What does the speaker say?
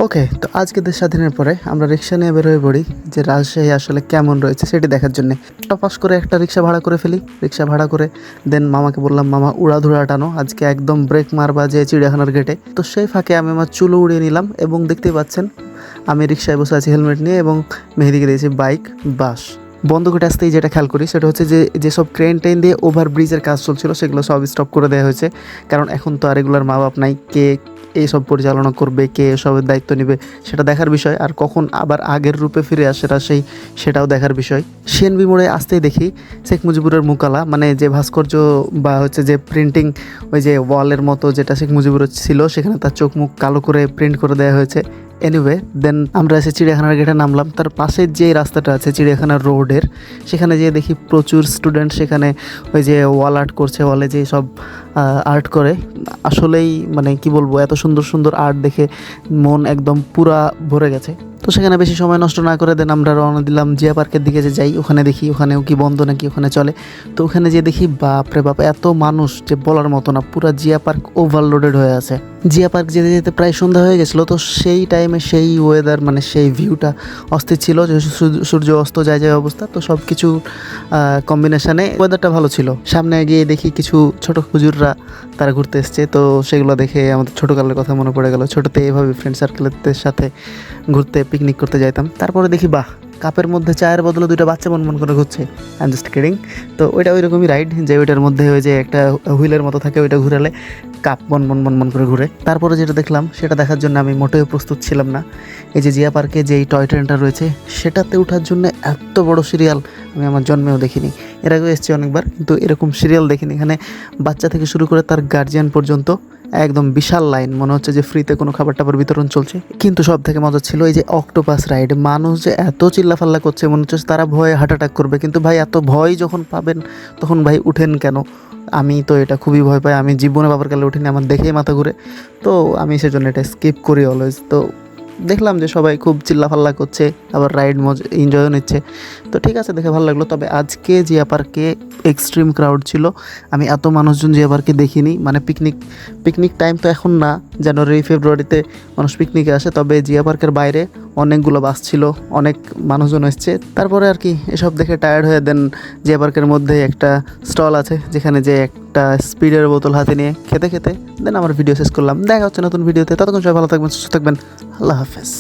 ওকে, তো আজকে দেশ স্বাধীনের পরে আমরা রিক্সা নিয়ে বের হয়ে পড়ি যে রাজশাহী আসলে কেমন রয়েছে সেটি দেখার জন্যে। টপাস করে একটা রিক্সা ভাড়া করে ফেলি। রিক্সা ভাড়া করে দেন মামাকে বললাম, মামা উড়াধুরা টানো, আজকে একদম ব্রেক মারবা যে চিড়িয়াখানার গেটে। তো সেই ফাঁকে আমি আমার চুলো উড়িয়ে নিলাম এবং দেখতেই পাচ্ছেন আমি রিক্সায় বসে আছি হেলমেট নিয়ে এবং মেহেদিকে দিয়েছি বাইক বাস। বন্ধ করে আসতেই যেটা খেয়াল করি সেটা হচ্ছে যে যেসব ট্রেন দিয়ে ওভার ব্রিজের কাজ চলছিল সেগুলো সব স্টপ করে দেওয়া হয়েছে, কারণ এখন তো আর রেগুলার মা বাপ নাই, কে এইসব পরিচালনা করবে, কে এসবের দায়িত্ব নেবে সেটা দেখার বিষয়, আর কখন আবার আগের রূপে ফিরে আসে সেটাও দেখার বিষয়। সিএনবি মোড়ে আসতেই দেখি শেখ মুজিবুরের মুকালা, মানে যে ভাস্কর্য বা হচ্ছে যে প্রিন্টিং, ওই যে ওয়ালের মতো যেটা শেখ মুজিবুরের ছিল সেখানে তার চোখ মুখ কালো করে প্রিন্ট করে দেওয়া হয়েছে। এনিওয়ে দেন আমরা এসে চিড়িয়াখানার গেটে নামলাম। তার পাশের যে রাস্তাটা আছে চিড়িয়াখানার রোডের, সেখানে যেয়ে দেখি প্রচুর স্টুডেন্ট সেখানে ওই যে ওয়াল আর্ট করছে, ওয়ালে যে সব আর্ট করে। আসলেই মানে কি বলবো, এত সুন্দর সুন্দর আর্ট দেখে মন একদম পুরা ভরে গেছে। তো সেখানে বেশি সময় নষ্ট না করে দেন আমরা রওনা দিলাম জিয়া পার্কের দিকে, যে যাই ওখানে দেখি ওখানেও কি বন্ধ নাকি ওখানে চলে। তো ওখানে যে দেখি বাপরে বাপ, এত মানুষ যে বলার মতো না, পুরা জিয়া পার্ক ওভারলোডেড হয়ে আছে। জিয়া পার্ক যেতে যেতে প্রায় সন্ধ্যা হয়ে গেছিলো। তো সেই টাইমে সেই ওয়েদার, মানে সেই ভিউটা অস্থির ছিল, যে সূর্য অস্ত যায় অবস্থা। তো সব কিছু কম্বিনেশানে ওয়েদারটা ভালো ছিল। সামনে গিয়ে দেখি কিছু ছোট হুজুররা তারা ঘুরতে এসছে। তো সেগুলো দেখে আমাদের ছোটোকালের কথা মনে পড়ে গেল। ছোটোতে এইভাবে ফ্রেন্ড সার্কেলের সাথে ঘুরতে পিকনিক করতে যাইতাম। তারপরে দেখি বাহ, কাপের মধ্যে চায়ের বদলে দুইটা বাচ্চা মন করে ঘুরছে। I am just kidding. তো ওইটা ওই রকমই রাইড, যে ওইটার মধ্যে ওই যে একটা হুইলের মতো থাকে, ওইটা ঘুরালে কাপ মন করে ঘুরে। তারপরে যেটা দেখলাম সেটা দেখার জন্য আমি মোটেও প্রস্তুত ছিলাম না। এই যে জিয়া পার্কে যে এই টয় ট্রেনটা রয়েছে সেটাতে ওঠার জন্য এত বড় সিরিয়াল আমি আমার জন্মেও দেখিনি। এর আগেও এসেছি অনেকবার, কিন্তু এরকম সিরিয়াল দেখিনি। এখানে বাচ্চা থেকে শুরু করে তার গার্জিয়ান পর্যন্ত একদম বিশাল লাইন, মনে হচ্ছে যে ফ্রিতে কোনো খাবার টাবার বিতরণ চলছে। কিন্তু সব থেকে মজা ছিল এই যে অক্টোপাস রাইড। মানুষ যে এত চিল্লাফাল্লা করছে, মনে হচ্ছে তারা ভয়ে হার্ট অ্যাটাক করবে। কিন্তু ভাই এত ভয় যখন পাবেন তখন ভাই উঠেন কেন? আমি তো এটা খুবই ভয় পাই, আমি জীবনে বাবার কালে উঠিনি, আমার দেখেই মাথা ঘুরে। তো আমি সেজন্য এটা স্কিপ করি অলওয়েজ। তো দেখলাম যে সবাই খুব চিল্লাফাল্লা করছে, আবার রাইড এনজয়ও নিচ্ছে। তো ঠিক আছে, দেখে ভালো লাগলো। তবে আজকে জিয়া পার্কে এক্সট্রিম ক্রাউড ছিল। আমি এত মানুষজন জিয়া পার্কে দেখিনি। মানে পিকনিক টাইম তো এখন না, জানুয়ারি ফেব্রুয়ারিতে মানুষ পিকনিকে আসে। তবে জিয়া পার্কের বাইরে অনেকগুলো বাস ছিল, অনেক মানুষজন এসছে। তারপরে আর কি এসব দেখে টায়ার্ড হয়ে দেন জিয়া পার্কের মধ্যে একটা স্টল আছে যেখানে যে একটা স্পিডের বোতল হাতে নিয়ে খেতে দেন আমার ভিডিও শেষ করলাম। দেখা হচ্ছে নতুন ভিডিওতে। ততক্ষণ সবাই ভালো থাকবেন, সুস্থ থাকবেন। আল্লাহ হাফেজ।